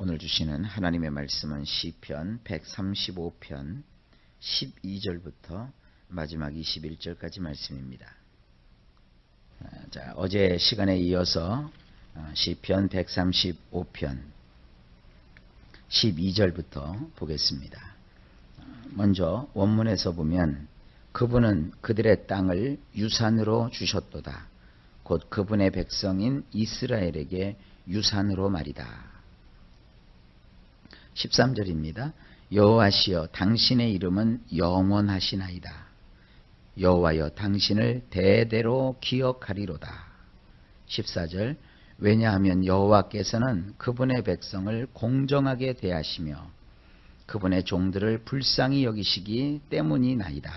오늘 주시는 하나님의 말씀은 시편 135편 12절부터 마지막 21절까지 말씀입니다. 자, 어제 시간에 이어서 시편 135편 12절부터 보겠습니다. 먼저 원문에서 보면 그분은 그들의 땅을 유산으로 주셨도다. 곧 그분의 백성인 이스라엘에게 유산으로 말이다. 13절입니다. 여호와시여 당신의 이름은 영원하시나이다. 여호와여 당신을 대대로 기억하리로다. 14절 왜냐하면 여호와께서는 그분의 백성을 공정하게 대하시며 그분의 종들을 불쌍히 여기시기 때문이나이다.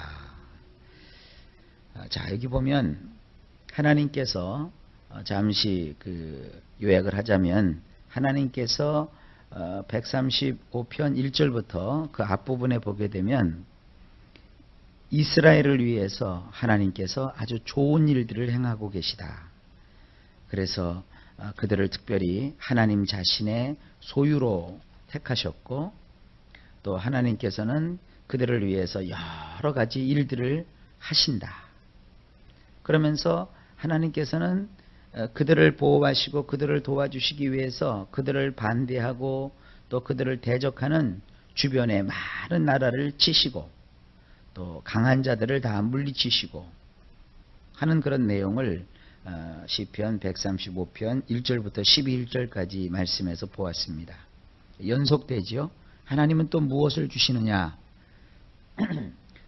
자, 여기 보면 하나님께서 잠시 요약을 하자면 하나님께서 135편 1절부터 그 앞부분에 보게 되면 이스라엘을 위해서 하나님께서 아주 좋은 일들을 행하고 계시다. 그래서 그들을 특별히 하나님 자신의 소유로 택하셨고 또 하나님께서는 그들을 위해서 여러 가지 일들을 하신다. 그러면서 하나님께서는 그들을 보호하시고 그들을 도와주시기 위해서 그들을 반대하고 또 그들을 대적하는 주변의 많은 나라를 치시고 또 강한 자들을 다 물리치시고 하는 그런 내용을 시편 135편 1절부터 11절까지 말씀에서 보았습니다. 연속되지요. 하나님은 또 무엇을 주시느냐?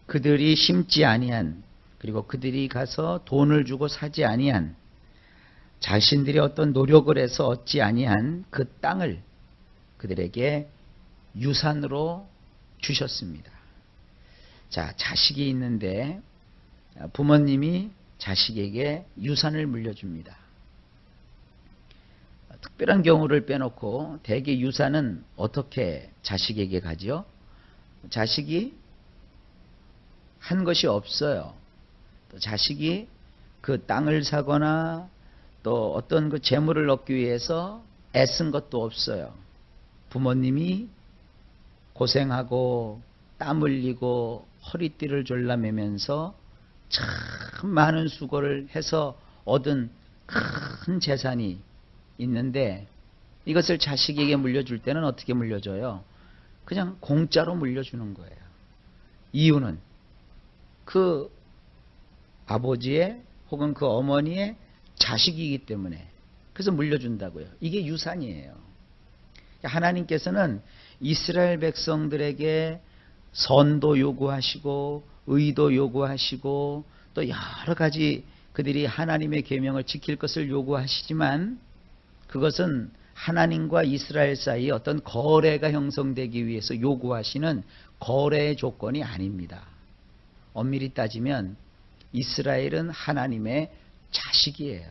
그들이 심지 아니한 그리고 그들이 가서 돈을 주고 사지 아니한 자신들이 어떤 노력을 해서 얻지 아니한 그 땅을 그들에게 유산으로 주셨습니다. 자, 자식이 있는데 부모님이 자식에게 유산을 물려줍니다. 특별한 경우를 빼놓고 대개 유산은 어떻게 자식에게 가죠? 자식이 한 것이 없어요. 또 자식이 그 땅을 사거나 또 어떤 그 재물을 얻기 위해서 애쓴 것도 없어요. 부모님이 고생하고 땀 흘리고 허리띠를 졸라매면서 참 많은 수고를 해서 얻은 큰 재산이 있는데 이것을 자식에게 물려줄 때는 어떻게 물려줘요? 그냥 공짜로 물려주는 거예요. 이유는 그 아버지의 혹은 그 어머니의 자식이기 때문에 그래서 물려준다고요. 이게 유산이에요. 하나님께서는 이스라엘 백성들에게 선도 요구하시고 의도 요구하시고 또 여러 가지 그들이 하나님의 계명을 지킬 것을 요구하시지만 그것은 하나님과 이스라엘 사이에 어떤 거래가 형성되기 위해서 요구하시는 거래의 조건이 아닙니다. 엄밀히 따지면 이스라엘은 하나님의 자식이에요.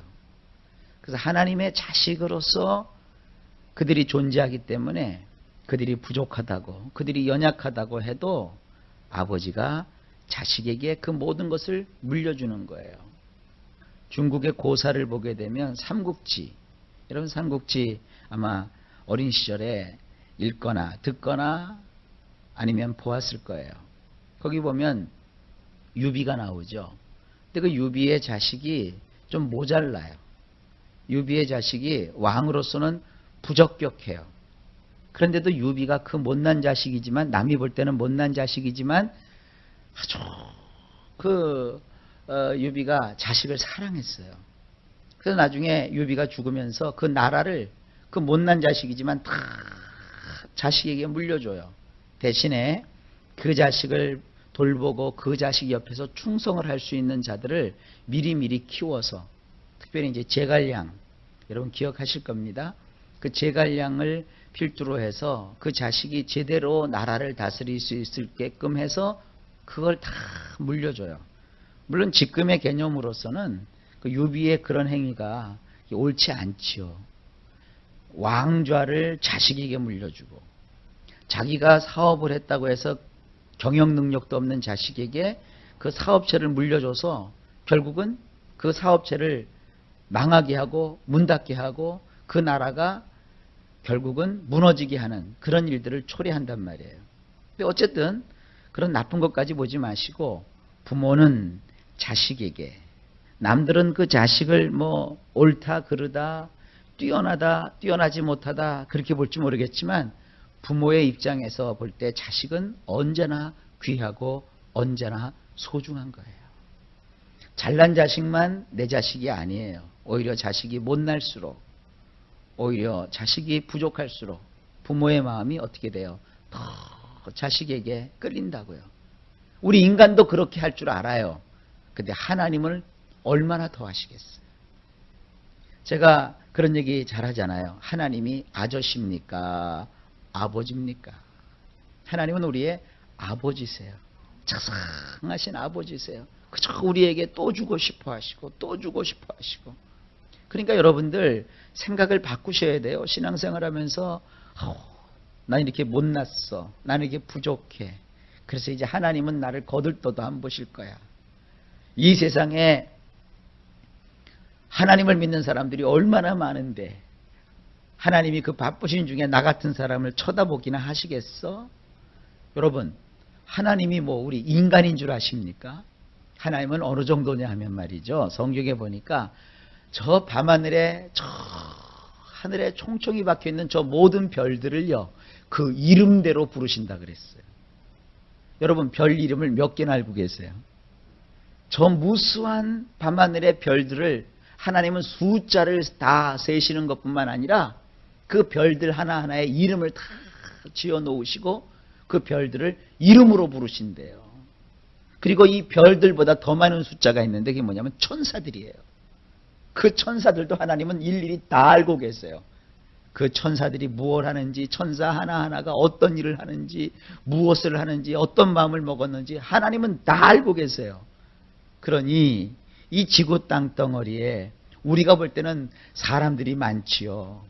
그래서 하나님의 자식으로서 그들이 존재하기 때문에 그들이 부족하다고 그들이 연약하다고 해도 아버지가 자식에게 그 모든 것을 물려주는 거예요. 중국의 고사를 보게 되면 삼국지, 여러분 삼국지 아마 어린 시절에 읽거나 듣거나 아니면 보았을 거예요. 거기 보면 유비가 나오죠. 근데 그 유비의 자식이 좀 모자라요. 유비의 자식이 왕으로서는 부적격해요. 그런데도 유비가 그 못난 자식이지만 남이 볼 때는 못난 자식이지만 아주 유비가 자식을 사랑했어요. 그래서 나중에 유비가 죽으면서 그 나라를 그 못난 자식이지만 다 자식에게 물려줘요. 대신에 그 자식을 돌보고 그 자식 옆에서 충성을 할 수 있는 자들을 미리미리 키워서 특별히 이제 제갈량 여러분 기억하실 겁니다. 그 제갈량을 필두로 해서 그 자식이 제대로 나라를 다스릴 수 있게끔 해서 그걸 다 물려줘요. 물론 지금의 개념으로서는 그 유비의 그런 행위가 옳지 않지요. 왕좌를 자식에게 물려주고 자기가 사업을 했다고 해서 경영 능력도 없는 자식에게 그 사업체를 물려줘서 결국은 그 사업체를 망하게 하고 문 닫게 하고 그 나라가 결국은 무너지게 하는 그런 일들을 초래한단 말이에요. 근데 어쨌든 그런 나쁜 것까지 보지 마시고 부모는 자식에게, 남들은 그 자식을 뭐 옳다 그르다 뛰어나다 뛰어나지 못하다 그렇게 볼지 모르겠지만 부모의 입장에서 볼 때 자식은 언제나 귀하고 언제나 소중한 거예요. 잘난 자식만 내 자식이 아니에요. 오히려 자식이 못날수록, 오히려 자식이 부족할수록 부모의 마음이 어떻게 돼요? 더 자식에게 끌린다고요. 우리 인간도 그렇게 할 줄 알아요. 근데 하나님을 얼마나 더 하시겠어요? 제가 그런 얘기 잘 하잖아요. 하나님이 아저씨입니까? 아버지입니까? 하나님은 우리의 아버지세요. 자상하신 아버지세요. 그저 우리에게 또 주고 싶어 하시고 또 주고 싶어 하시고. 그러니까 여러분들 생각을 바꾸셔야 돼요. 신앙생활 하면서 난 이렇게 못났어. 나는 이렇게 부족해. 그래서 이제 하나님은 나를 거들떠도 안 보실 거야. 이 세상에 하나님을 믿는 사람들이 얼마나 많은데 하나님이 그 바쁘신 중에 나 같은 사람을 쳐다보기나 하시겠어? 여러분, 하나님이 뭐 우리 인간인 줄 아십니까? 하나님은 어느 정도냐 하면 말이죠. 성경에 보니까 저 밤하늘에 저 하늘에 총총이 박혀있는 저 모든 별들을요. 그 이름대로 부르신다 그랬어요. 여러분 별 이름을 몇 개나 알고 계세요? 저 무수한 밤하늘의 별들을 하나님은 숫자를 다 세시는 것뿐만 아니라 그 별들 하나하나의 이름을 다 지어 놓으시고 그 별들을 이름으로 부르신대요. 그리고 이 별들보다 더 많은 숫자가 있는데 그게 뭐냐면 천사들이에요. 그 천사들도 하나님은 일일이 다 알고 계세요. 그 천사들이 무엇을 하는지, 천사 하나하나가 어떤 일을 하는지, 무엇을 하는지, 어떤 마음을 먹었는지 하나님은 다 알고 계세요. 그러니 이 지구 땅덩어리에 우리가 볼 때는 사람들이 많지요.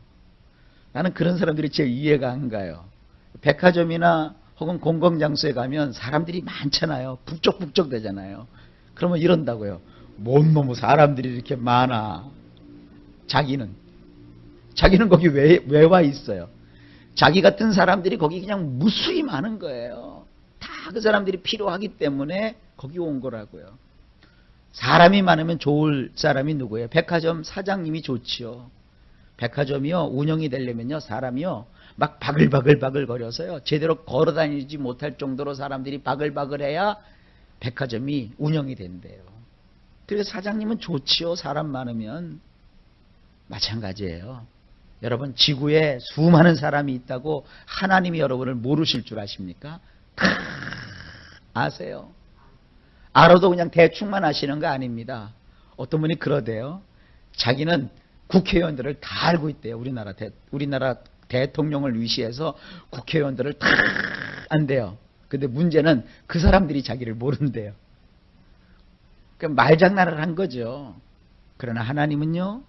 나는 그런 사람들이 제일 이해가 안 가요. 백화점이나 혹은 공공장소에 가면 사람들이 많잖아요. 북적북적 되잖아요. 그러면 이런다고요. 뭔 놈의 사람들이 이렇게 많아. 자기는 거기 왜 와 있어요? 자기 같은 사람들이 거기 그냥 무수히 많은 거예요. 다 그 사람들이 필요하기 때문에 거기 온 거라고요. 사람이 많으면 좋을 사람이 누구예요? 백화점 사장님이 좋지요. 백화점이요 운영이 되려면요 사람이요 막 바글바글 거려서요 제대로 걸어다니지 못할 정도로 사람들이 바글바글해야 백화점이 운영이 된대요. 그래서 사장님은 좋지요. 사람 많으면. 마찬가지예요. 여러분 지구에 수많은 사람이 있다고 하나님이 여러분을 모르실 줄 아십니까? 다 아세요. 알아도 그냥 대충만 하시는 거 아닙니다. 어떤 분이 그러대요. 자기는 국회의원들을 다 알고 있대요. 우리나라 대통령을 위시해서 국회의원들을 다 안대요. 근데 문제는 그 사람들이 자기를 모른대요. 그러니까 말장난을 한 거죠. 그러나 하나님은요.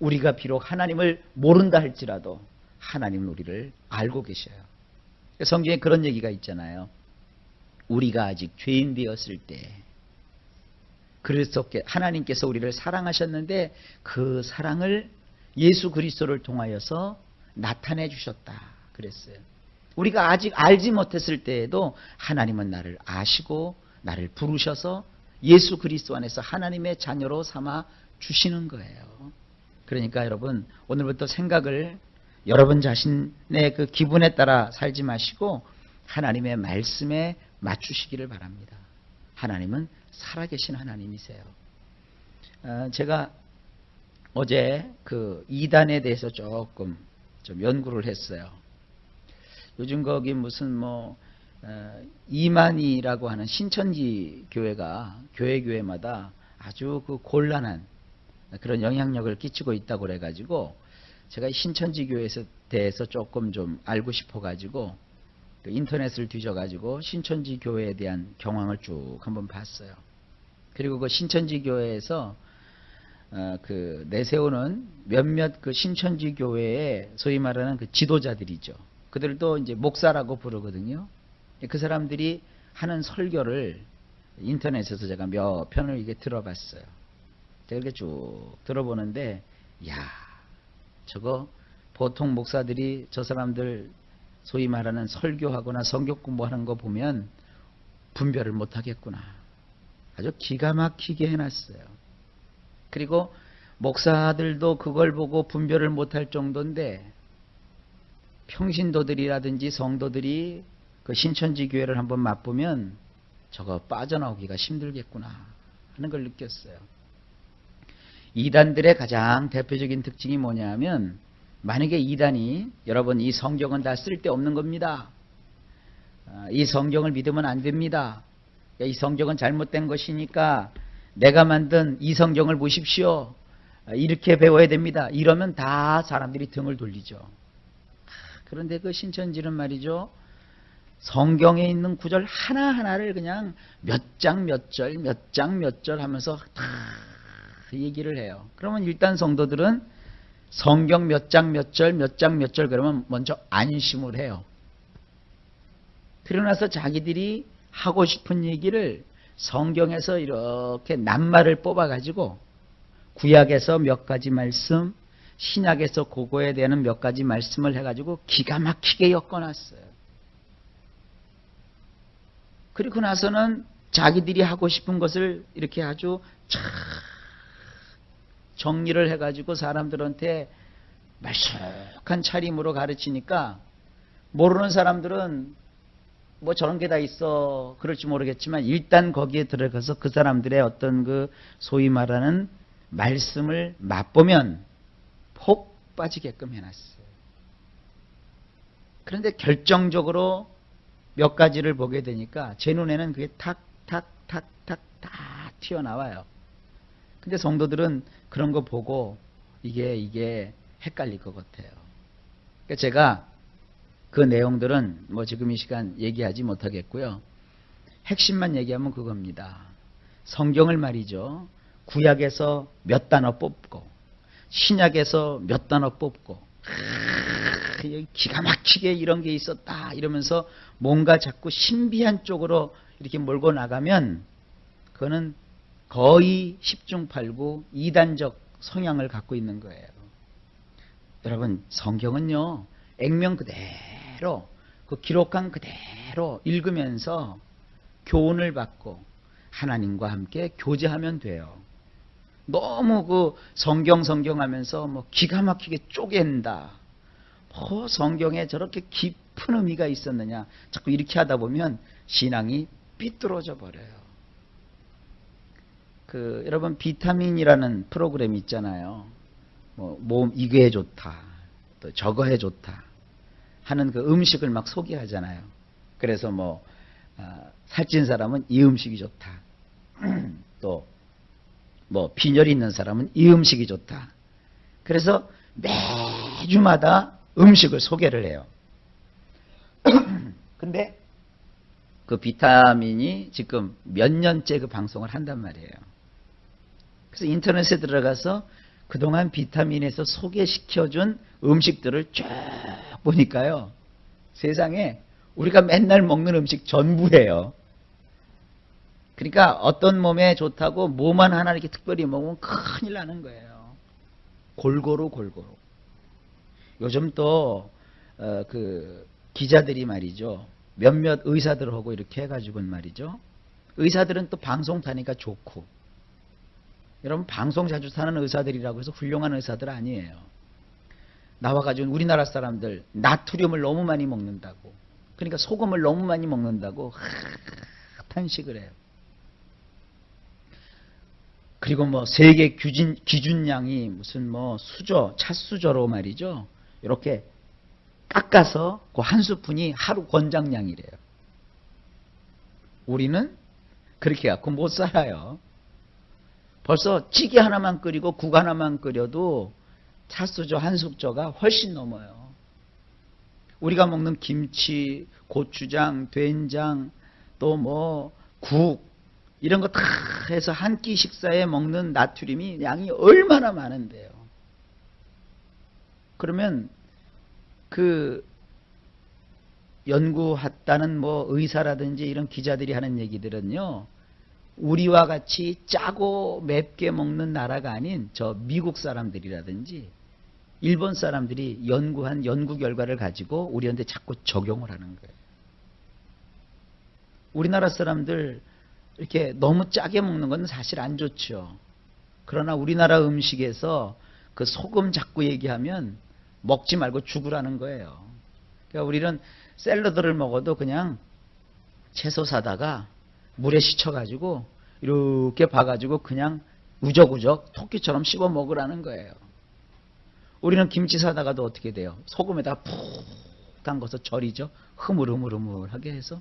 우리가 비록 하나님을 모른다 할지라도 하나님은 우리를 알고 계셔요. 성경에 그런 얘기가 있잖아요. 우리가 아직 죄인 되었을 때 그래서 하나님께서 우리를 사랑하셨는데 그 사랑을 예수 그리스도를 통하여서 나타내 주셨다 그랬어요. 우리가 아직 알지 못했을 때에도 하나님은 나를 아시고 나를 부르셔서 예수 그리스도 안에서 하나님의 자녀로 삼아 주시는 거예요. 그러니까 여러분 오늘부터 생각을 여러분 자신의 그 기분에 따라 살지 마시고 하나님의 말씀에 맞추시기를 바랍니다. 하나님은 살아계신 하나님이세요. 제가 어제 그 이단에 대해서 조금 좀 연구를 했어요. 요즘 거기 무슨 뭐 이만희라고 하는 신천지 교회가 교회마다 아주 그 곤란한 그런 영향력을 끼치고 있다고 그래가지고 제가 신천지 교회에 대해서 조금 좀 알고 싶어가지고 인터넷을 뒤져가지고 신천지 교회에 대한 경황을 쭉 한번 봤어요. 그리고 그 신천지 교회에서 그 내세우는 몇몇 그 신천지 교회의 소위 말하는 그 지도자들이죠. 그들도 이제 목사라고 부르거든요. 그 사람들이 하는 설교를 인터넷에서 제가 몇 편을 이게 들어봤어요. 제가 이렇게 쭉 들어보는데, 야, 저거 보통 목사들이 저 사람들 소위 말하는 설교하거나 성경 공부하는 거 보면 분별을 못하겠구나. 아주 기가 막히게 해놨어요. 그리고 목사들도 그걸 보고 분별을 못할 정도인데 평신도들이라든지 성도들이 그 신천지 교회를 한번 맛보면 저거 빠져나오기가 힘들겠구나 하는 걸 느꼈어요. 이단들의 가장 대표적인 특징이 뭐냐면 만약에 이단이 여러분 이 성경은 다 쓸데없는 겁니다. 이 성경을 믿으면 안 됩니다. 이 성경은 잘못된 것이니까 내가 만든 이 성경을 보십시오. 이렇게 배워야 됩니다. 이러면 다 사람들이 등을 돌리죠. 그런데 그 신천지는 말이죠. 성경에 있는 구절 하나하나를 그냥 몇 장 몇 절 몇 장 몇 절 하면서 다 얘기를 해요. 그러면 일단 성도들은 성경 몇 장 몇 절 몇 장 몇 절 그러면 먼저 안심을 해요. 그러나서 자기들이 하고 싶은 얘기를 성경에서 이렇게 낱말을 뽑아가지고 구약에서 몇 가지 말씀, 신약에서 그거에 대한 몇 가지 말씀을 해가지고 기가 막히게 엮어놨어요. 그리고 나서는 자기들이 하고 싶은 것을 이렇게 아주 참 정리를 해가지고 사람들한테 말쑥한 차림으로 가르치니까 모르는 사람들은 뭐 저런 게 다 있어 그럴지 모르겠지만 일단 거기에 들어가서 그 사람들의 어떤 그 소위 말하는 말씀을 맛보면 폭 빠지게끔 해놨어요. 그런데 결정적으로 몇 가지를 보게 되니까 제 눈에는 그게 탁탁탁탁 다 튀어나와요. 근데 성도들은 그런 거 보고 이게 헷갈릴 것 같아요. 그러니까 제가 그 내용들은 뭐 지금 이 시간 얘기하지 못하겠고요. 핵심만 얘기하면 그겁니다. 성경을 말이죠. 구약에서 몇 단어 뽑고 신약에서 몇 단어 뽑고 기가 막히게 이런 게 있었다 이러면서 뭔가 자꾸 신비한 쪽으로 이렇게 몰고 나가면 그거는 거의 10중 8구 이단적 성향을 갖고 있는 거예요. 여러분 성경은요 액면 그대로 그 기록한 그대로 읽으면서 교훈을 받고 하나님과 함께 교제하면 돼요. 너무 그 성경 하면서 뭐 기가 막히게 쪼갠다. 뭐 성경에 저렇게 깊은 의미가 있었느냐. 자꾸 이렇게 하다 보면 신앙이 삐뚤어져 버려요. 그 여러분 비타민이라는 프로그램 있잖아요. 뭐 몸 이거 해 좋다. 또 저거 해 좋다. 하는 그 음식을 막 소개하잖아요. 그래서 뭐 살찐 사람은 이 음식이 좋다. 또 뭐 빈혈이 있는 사람은 이 음식이 좋다. 그래서 매주마다 음식을 소개를 해요. 근데 그 비타민이 지금 몇 년째 그 방송을 한단 말이에요. 그래서 인터넷에 들어가서 그동안 비타민에서 소개시켜준 음식들을 쫙 보니까요. 세상에 우리가 맨날 먹는 음식 전부예요. 그러니까 어떤 몸에 좋다고 뭐만 하나 이렇게 특별히 먹으면 큰일 나는 거예요. 골고루. 요즘 또 그 기자들이 말이죠. 몇몇 의사들하고 이렇게 해가지고는 말이죠. 의사들은 또 방송 타니까 좋고. 여러분 방송 자주 타는 의사들이라고 해서 훌륭한 의사들 아니에요. 나와가지고 우리나라 사람들 나트륨을 너무 많이 먹는다고. 그러니까 소금을 너무 많이 먹는다고 탄식을 해요. 그리고 뭐 세계 기준량이 무슨 뭐 수저, 찻수저로 말이죠. 이렇게 깎아서 그 한 스푼이 하루 권장량이래요. 우리는 그렇게 갖고 못 살아요. 벌써 찌개 하나만 끓이고 국 하나만 끓여도 찻수저 한 숙저가 훨씬 넘어요. 우리가 먹는 김치, 고추장, 된장, 또 뭐 국 이런 거 다 해서 한 끼 식사에 먹는 나트륨이 양이 얼마나 많은데요. 그러면 그 연구했다는 뭐 의사라든지 이런 기자들이 하는 얘기들은요. 우리와 같이 짜고 맵게 먹는 나라가 아닌 저 미국 사람들이라든지 일본 사람들이 연구한 연구 결과를 가지고 우리한테 자꾸 적용을 하는 거예요. 우리나라 사람들 이렇게 너무 짜게 먹는 건 사실 안 좋죠. 그러나 우리나라 음식에서 그 소금 자꾸 얘기하면 먹지 말고 죽으라는 거예요. 그러니까 우리는 샐러드를 먹어도 그냥 채소 사다가 물에 씻어가지고 이렇게 봐가지고 그냥 우적우적 토끼처럼 씹어 먹으라는 거예요. 우리는 김치 사다가도 어떻게 돼요? 소금에다 푹 담궈서 절이죠. 흐물흐물흐물하게 해서.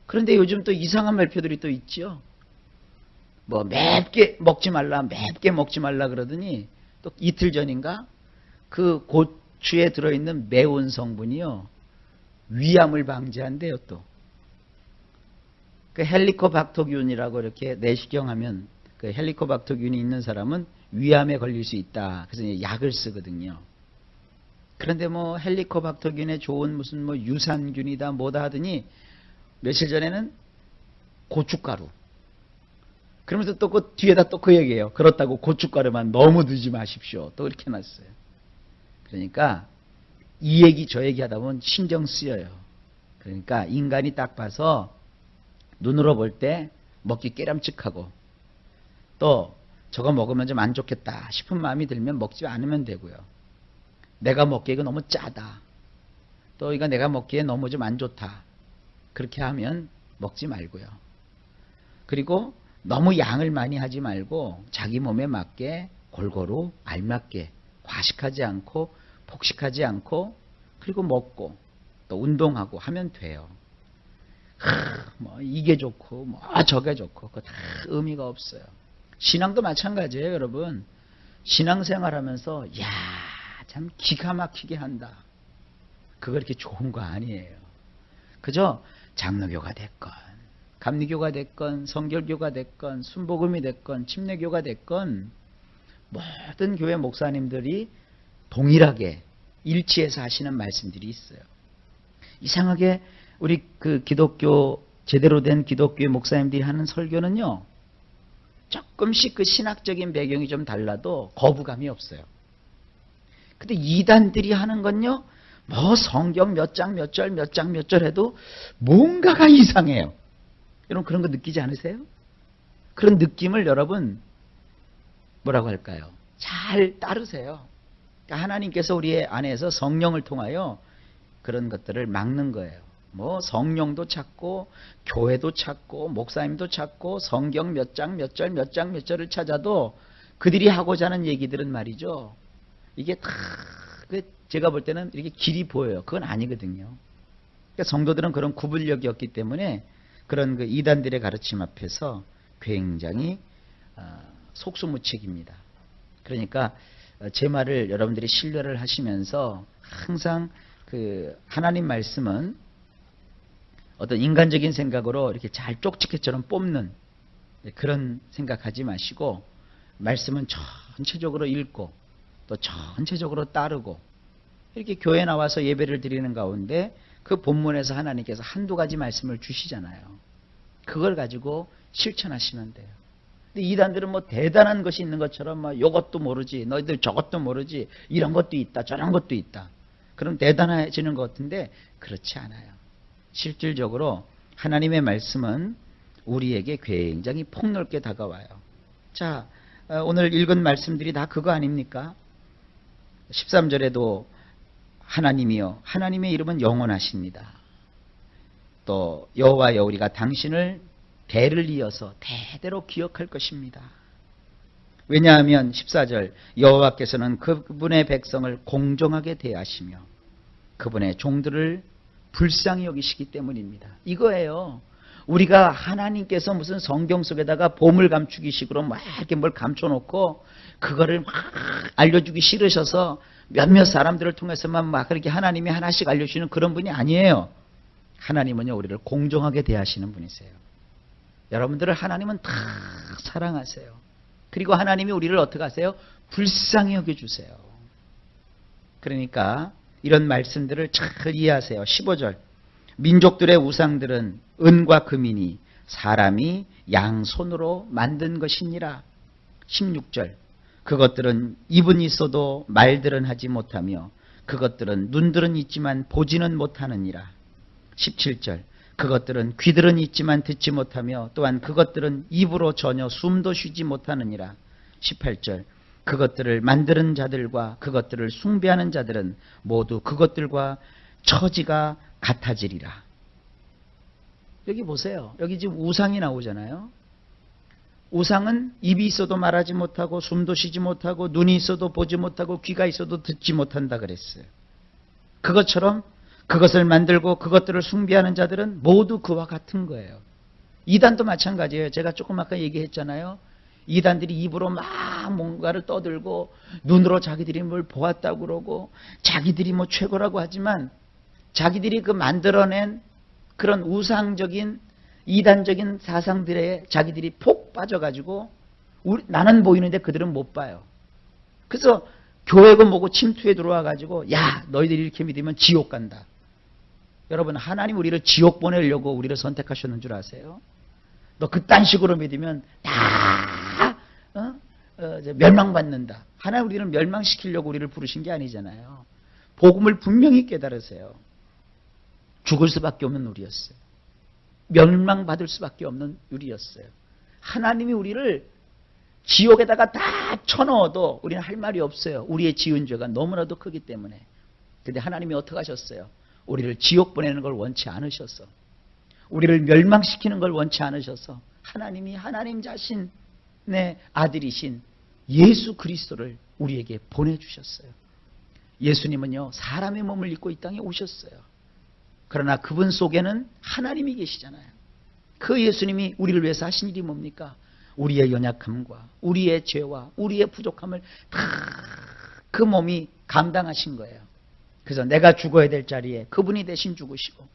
그런데 요즘 또 이상한 말표들이 또 있죠. 뭐 맵게 먹지 말라, 맵게 먹지 말라 그러더니 또 이틀 전인가 그 고추에 들어있는 매운 성분이요. 위암을 방지한대요 또. 그 헬리코박터균이라고 이렇게 내시경하면 그 헬리코박터균이 있는 사람은 위암에 걸릴 수 있다. 그래서 이제 약을 쓰거든요. 그런데 뭐 헬리코박터균에 좋은 무슨 뭐 유산균이다 뭐다 하더니 며칠 전에는 고춧가루. 그러면서 또 그 뒤에다 또 그 얘기예요. 그렇다고 고춧가루만 너무 넣지 마십시오. 또 이렇게 놨어요. 그러니까 이 얘기 저 얘기 하다 보면 신경 쓰여요. 그러니까 인간이 딱 봐서 눈으로 볼 때 먹기 깨람칙하고 또 저거 먹으면 좀 안 좋겠다 싶은 마음이 들면 먹지 않으면 되고요. 내가 먹기에 이거 너무 짜다. 또 이거 내가 먹기에 너무 좀 안 좋다. 그렇게 하면 먹지 말고요. 그리고 너무 양을 많이 하지 말고 자기 몸에 맞게 골고루 알맞게 과식하지 않고 폭식하지 않고 그리고 먹고 또 운동하고 하면 돼요. 뭐 이게 좋고 뭐 저게 좋고 그거 다 의미가 없어요. 신앙도 마찬가지예요, 여러분. 신앙생활하면서 야, 참 기가 막히게 한다. 그거 이렇게 좋은 거 아니에요. 그저 장로교가 됐건 감리교가 됐건 성결교가 됐건 순복음이 됐건 침례교가 됐건 모든 교회 목사님들이 동일하게 일치해서 하시는 말씀들이 있어요. 이상하게 우리 그 기독교 제대로 된 기독교의 목사님들이 하는 설교는요. 조금씩 그 신학적인 배경이 좀 달라도 거부감이 없어요. 근데 이단들이 하는 건요. 뭐 성경 몇 장 몇 절 몇 장 몇 절 해도 뭔가가 이상해요. 여러분 그런 거 느끼지 않으세요? 그런 느낌을 여러분 뭐라고 할까요? 잘 따르세요. 그러니까 하나님께서 우리 안에서 성령을 통하여 그런 것들을 막는 거예요. 뭐 성령도 찾고 교회도 찾고 목사님도 찾고 성경 몇 장 몇 절 몇 장 몇 절을 찾아도 그들이 하고자 하는 얘기들은 말이죠. 이게 다 제가 볼 때는 이렇게 길이 보여요. 그건 아니거든요. 그러니까 성도들은 그런 구분력이 없기 때문에 그런 그 이단들의 가르침 앞에서 굉장히 속수무책입니다. 그러니까 제 말을 여러분들이 신뢰를 하시면서 항상 그 하나님 말씀은 어떤 인간적인 생각으로 이렇게 잘 쪽지게처럼 뽑는 그런 생각하지 마시고 말씀은 전체적으로 읽고 또 전체적으로 따르고 이렇게 교회 나와서 예배를 드리는 가운데 그 본문에서 하나님께서 한두 가지 말씀을 주시잖아요. 그걸 가지고 실천하시면 돼요. 근데 이단들은 뭐 대단한 것이 있는 것처럼 막 이것도 모르지 너희들 저것도 모르지 이런 것도 있다 저런 것도 있다. 그럼 대단해지는 것 같은데 그렇지 않아요. 실질적으로 하나님의 말씀은 우리에게 굉장히 폭넓게 다가와요. 자, 오늘 읽은 말씀들이 다 그거 아닙니까? 13절에도 하나님이요 하나님의 이름은 영원하십니다. 또 여호와여 우리가 당신을 대를 이어서 대대로 기억할 것입니다. 왜냐하면 14절 여호와께서는 그분의 백성을 공정하게 대하시며 그분의 종들을 불쌍히 여기시기 때문입니다. 이거예요. 우리가 하나님께서 무슨 성경 속에다가 보물 감추기식으로 막 이렇게 뭘 감춰놓고 그거를 막 알려주기 싫으셔서 몇몇 사람들을 통해서만 막 그렇게 하나님이 하나씩 알려주시는 그런 분이 아니에요. 하나님은요 우리를 공정하게 대하시는 분이세요. 여러분들을 하나님은 다 사랑하세요. 그리고 하나님이 우리를 어떻게 하세요? 불쌍히 여겨주세요. 그러니까 이런 말씀들을 잘 이해하세요. 15절 민족들의 우상들은 은과 금이니 사람이 양손으로 만든 것이니라. 16절 그것들은 입은 있어도 말들은 하지 못하며 그것들은 눈들은 있지만 보지는 못하느니라. 17절 그것들은 귀들은 있지만 듣지 못하며 또한 그것들은 입으로 전혀 숨도 쉬지 못하느니라. 18절 그것들을 만드는 자들과 그것들을 숭배하는 자들은 모두 그것들과 처지가 같아지리라. 여기 보세요. 여기 지금 우상이 나오잖아요. 우상은 입이 있어도 말하지 못하고 숨도 쉬지 못하고 눈이 있어도 보지 못하고 귀가 있어도 듣지 못한다 그랬어요. 그것처럼 그것을 만들고 그것들을 숭배하는 자들은 모두 그와 같은 거예요. 이단도 마찬가지예요. 제가 조금 아까 얘기했잖아요. 이단들이 입으로 막 뭔가를 떠들고 눈으로 자기들이 뭘 보았다고 그러고 자기들이 뭐 최고라고 하지만 자기들이 그 만들어낸 그런 우상적인 이단적인 사상들에 자기들이 폭 빠져가지고 나는 보이는데 그들은 못 봐요. 그래서 교회고 뭐고 침투에 들어와가지고 야 너희들이 이렇게 믿으면 지옥 간다. 여러분 하나님 우리를 지옥 보내려고 우리를 선택하셨는 줄 아세요? 너 그딴 식으로 믿으면 다 멸망받는다. 하나님 우리를 멸망시키려고 우리를 부르신 게 아니잖아요. 복음을 분명히 깨달으세요. 죽을 수밖에 없는 우리였어요. 멸망받을 수밖에 없는 우리였어요. 하나님이 우리를 지옥에다가 다 쳐넣어도 우리는 할 말이 없어요. 우리의 지은 죄가 너무나도 크기 때문에. 근데 하나님이 어떻게 하셨어요? 우리를 지옥 보내는 걸 원치 않으셔서, 우리를 멸망시키는 걸 원치 않으셔서 하나님이 하나님 자신의 아들이신 예수 그리스도를 우리에게 보내주셨어요. 예수님은요 사람의 몸을 입고 이 땅에 오셨어요. 그러나 그분 속에는 하나님이 계시잖아요. 그 예수님이 우리를 위해서 하신 일이 뭡니까? 우리의 연약함과 우리의 죄와 우리의 부족함을 다 그 몸이 감당하신 거예요. 그래서 내가 죽어야 될 자리에 그분이 대신 죽으시고,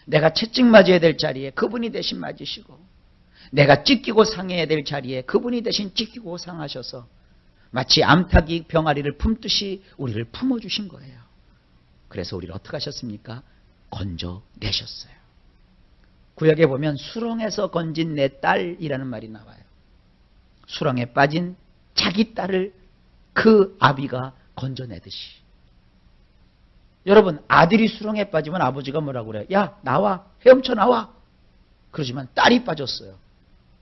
내가 채찍 맞아야 될 자리에 그분이 대신 맞으시고, 내가 찢기고 상해야 될 자리에 그분이 대신 찢기고 상하셔서 마치 암탉이 병아리를 품듯이 우리를 품어주신 거예요. 그래서 우리를 어떻게 하셨습니까? 건져내셨어요. 구약에 보면 수렁에서 건진 내 딸이라는 말이 나와요. 수렁에 빠진 자기 딸을 그 아비가 건져내듯이. 여러분 아들이 수렁에 빠지면 아버지가 뭐라고 그래요? 야 나와, 헤엄쳐 나와. 그러지만 딸이 빠졌어요.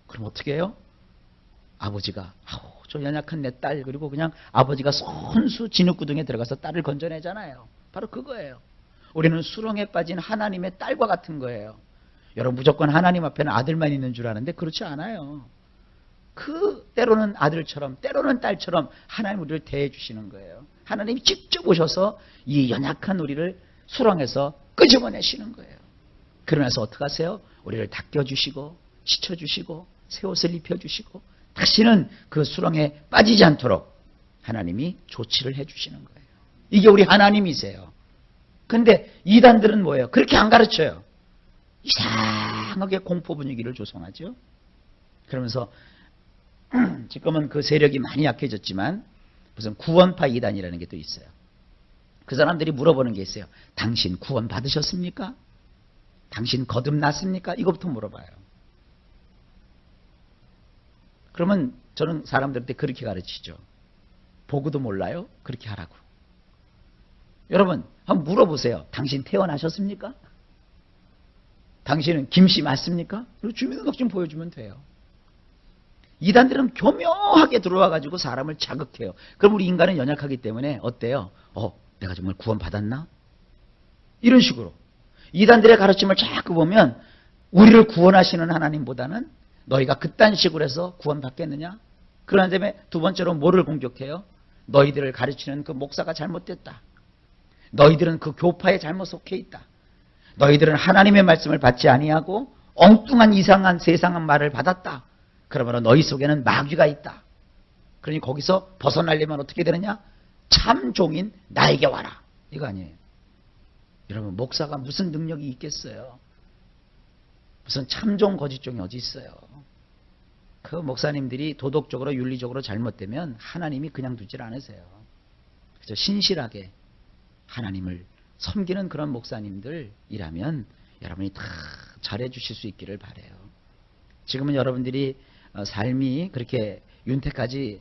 그럼 어떻게 해요? 아버지가 저 연약한 내 딸, 그리고 그냥 아버지가 손수 진흙구덩이에 들어가서 딸을 건져내잖아요. 바로 그거예요. 우리는 수렁에 빠진 하나님의 딸과 같은 거예요. 여러분 무조건 하나님 앞에는 아들만 있는 줄 아는데 그렇지 않아요. 그 때로는 아들처럼 때로는 딸처럼 하나님 우리를 대해 주시는 거예요. 하나님이 직접 오셔서 이 연약한 우리를 수렁에서 끄집어내시는 거예요. 그러면서 어떻게 하세요? 우리를 닦여주시고 씻어주시고 새 옷을 입혀주시고 다시는 그 수렁에 빠지지 않도록 하나님이 조치를 해주시는 거예요. 이게 우리 하나님이세요. 근데 이단들은 뭐예요? 그렇게 안 가르쳐요. 이상하게 공포 분위기를 조성하죠. 그러면서 지금은 그 세력이 많이 약해졌지만 무슨 구원파 이단이라는 게 또 있어요. 그 사람들이 물어보는 게 있어요. 당신 구원 받으셨습니까? 당신 거듭났습니까? 이것부터 물어봐요. 그러면 저는 사람들한테 그렇게 가르치죠. 보고도 몰라요? 그렇게 하라고. 여러분 한번 물어보세요. 당신 태어나셨습니까? 당신은 김씨 맞습니까? 주민등록증 보여주면 돼요. 이단들은 교묘하게 들어와가지고 사람을 자극해요. 그럼 우리 인간은 연약하기 때문에 어때요? 내가 정말 구원 받았나? 이런 식으로. 이단들의 가르침을 자꾸 보면 우리를 구원하시는 하나님보다는 너희가 그딴 식으로 해서 구원 받겠느냐? 그러나 때문에 두 번째로 뭐를 공격해요? 너희들을 가르치는 그 목사가 잘못됐다. 너희들은 그 교파에 잘못 속해 있다. 너희들은 하나님의 말씀을 받지 아니하고 엉뚱한 이상한 세상한 말을 받았다. 그러므로 너희 속에는 마귀가 있다. 그러니 거기서 벗어나려면 어떻게 되느냐? 참 종인 나에게 와라. 이거 아니에요. 여러분 목사가 무슨 능력이 있겠어요? 무슨 참종 거짓종이 어디 있어요? 그 목사님들이 도덕적으로 윤리적으로 잘못되면 하나님이 그냥 두질 않으세요. 그래서 신실하게 하나님을 섬기는 그런 목사님들이라면 여러분이 다 잘해 주실 수 있기를 바라요. 지금은 여러분들이 삶이 그렇게 윤택하지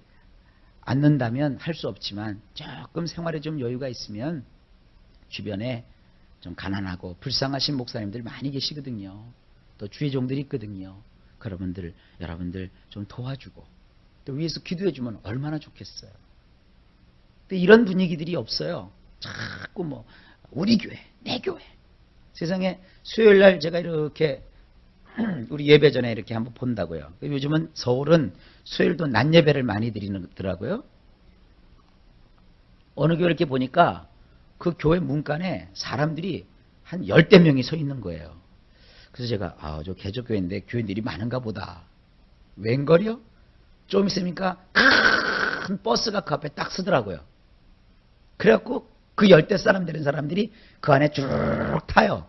않는다면 할 수 없지만 조금 생활에 좀 여유가 있으면 주변에 좀 가난하고 불쌍하신 목사님들 많이 계시거든요. 또 주의 종들이 있거든요. 여러분들 좀 도와주고 또 위에서 기도해 주면 얼마나 좋겠어요. 근데 이런 분위기들이 없어요. 자꾸 뭐 우리 교회, 내 교회. 세상에 수요일 날 제가 이렇게 우리 예배 전에 이렇게 한번 본다고요. 요즘은 서울은 수요일도 낮 예배를 많이 드리더라고요. 어느 교회 이렇게 보니까 그 교회 문간에 사람들이 한 10대 명이 서 있는 거예요. 그래서 제가 저 개척교회인데 교인들이 많은가 보다. 웬걸요? 좀 있으니까 큰 버스가 그 앞에 딱 서더라고요. 그래갖고 그 10대 사람 되는 사람들이 그 안에 쭉 타요.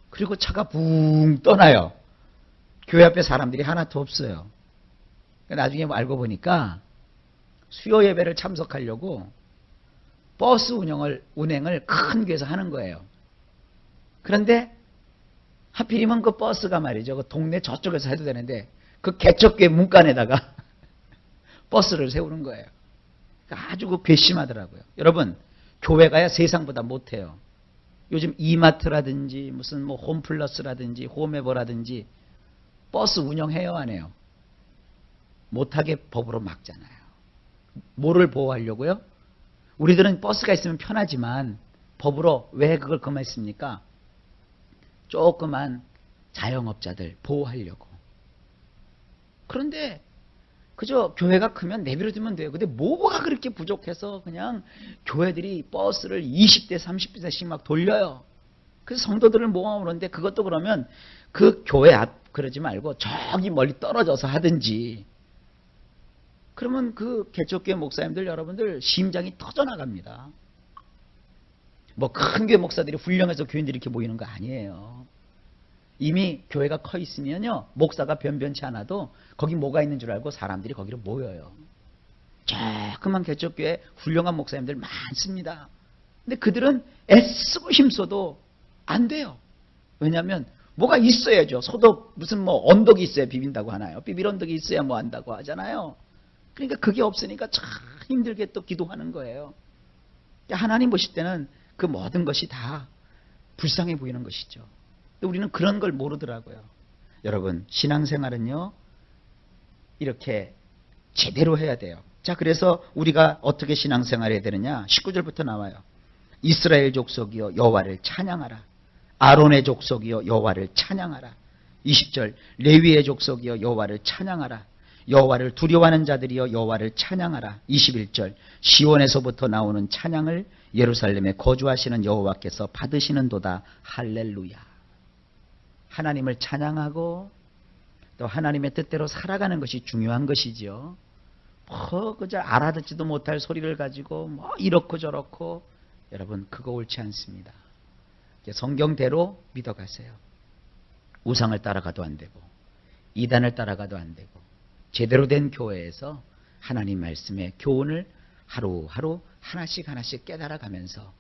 그리고 차가 붕 떠나요. 교회 앞에 사람들이 하나도 없어요. 나중에 알고 보니까 수요 예배를 참석하려고 버스 운행을 큰 교회에서 하는 거예요. 그런데 하필이면 그 버스가 말이죠. 그 동네 저쪽에서 해도 되는데 그 개척교회 문간에다가 버스를 세우는 거예요. 아주 그 괘씸하더라고요. 여러분, 교회가야 세상보다 못해요. 요즘 이마트라든지 무슨 뭐 홈플러스라든지 홈에버라든지 버스 운영해요, 안 해요? 못하게 법으로 막잖아요. 뭐를 보호하려고요? 우리들은 버스가 있으면 편하지만 법으로 왜 그걸 금했습니까? 조그만 자영업자들 보호하려고. 그런데 그저 교회가 크면 내버려두면 돼요. 근데 뭐가 그렇게 부족해서 그냥 교회들이 버스를 20대 30대씩 막 돌려요. 그래서 성도들을 모아오는데 그것도 그러면 그 교회 앞 그러지 말고 저기 멀리 떨어져서 하든지. 그러면 그 개척교회 목사님들 여러분들 심장이 터져나갑니다. 뭐 큰 교회 목사들이 훌륭해서 교인들이 이렇게 모이는 거 아니에요. 이미 교회가 커 있으면요 목사가 변변치 않아도 거기 뭐가 있는 줄 알고 사람들이 거기로 모여요. 조그만 개척교회 훌륭한 목사님들 많습니다. 근데 그들은 애쓰고 힘써도 안 돼요. 왜냐하면 뭐가 있어야죠. 소도 무슨 뭐 언덕이 있어야 비빈다고 하나요? 비빌 언덕이 있어야 뭐 한다고 하잖아요. 그러니까 그게 없으니까 참 힘들게 또 기도하는 거예요. 하나님 보실 때는 그 모든 것이 다 불쌍해 보이는 것이죠. 우리는 그런 걸 모르더라고요. 여러분, 신앙생활은요 이렇게 제대로 해야 돼요. 자, 그래서 우리가 어떻게 신앙생활 해야 되느냐? 19절부터 나와요. 이스라엘 족속이여 여호와를 찬양하라. 아론의 족속이여 여호와를 찬양하라. 20절 레위의 족속이여 여호와를 찬양하라. 여호와를 두려워하는 자들이여 여호와를 찬양하라. 21절 시온에서부터 나오는 찬양을 예루살렘에 거주하시는 여호와께서 받으시는도다. 할렐루야. 하나님을 찬양하고 또 하나님의 뜻대로 살아가는 것이 중요한 것이죠. 그저 알아듣지도 못할 소리를 가지고 뭐 이렇고 저렇고 여러분 그거 옳지 않습니다. 성경대로 믿어가세요. 우상을 따라가도 안 되고 이단을 따라가도 안 되고 제대로 된 교회에서 하나님 말씀의 교훈을 하루하루 하나씩 깨달아가면서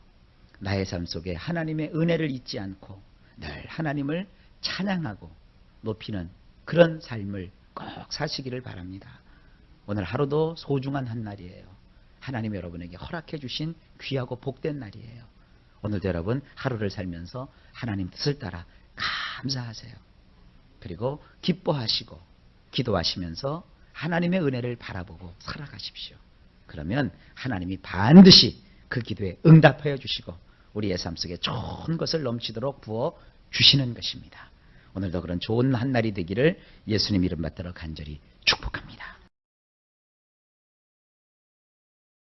나의 삶 속에 하나님의 은혜를 잊지 않고 늘 하나님을 찬양하고 높이는 그런 삶을 꼭 사시기를 바랍니다. 오늘 하루도 소중한 한 날이에요. 하나님 여러분에게 허락해 주신 귀하고 복된 날이에요. 오늘도 여러분 하루를 살면서 하나님 뜻을 따라 감사하세요. 그리고 기뻐하시고 기도하시면서 하나님의 은혜를 바라보고 살아가십시오. 그러면 하나님이 반드시 그 기도에 응답하여 주시고 우리의 삶 속에 좋은 것을 넘치도록 부어 주시는 것입니다. 오늘도 그런 좋은 한 날이 되기를 예수님 이름 받들어 간절히 축복합니다.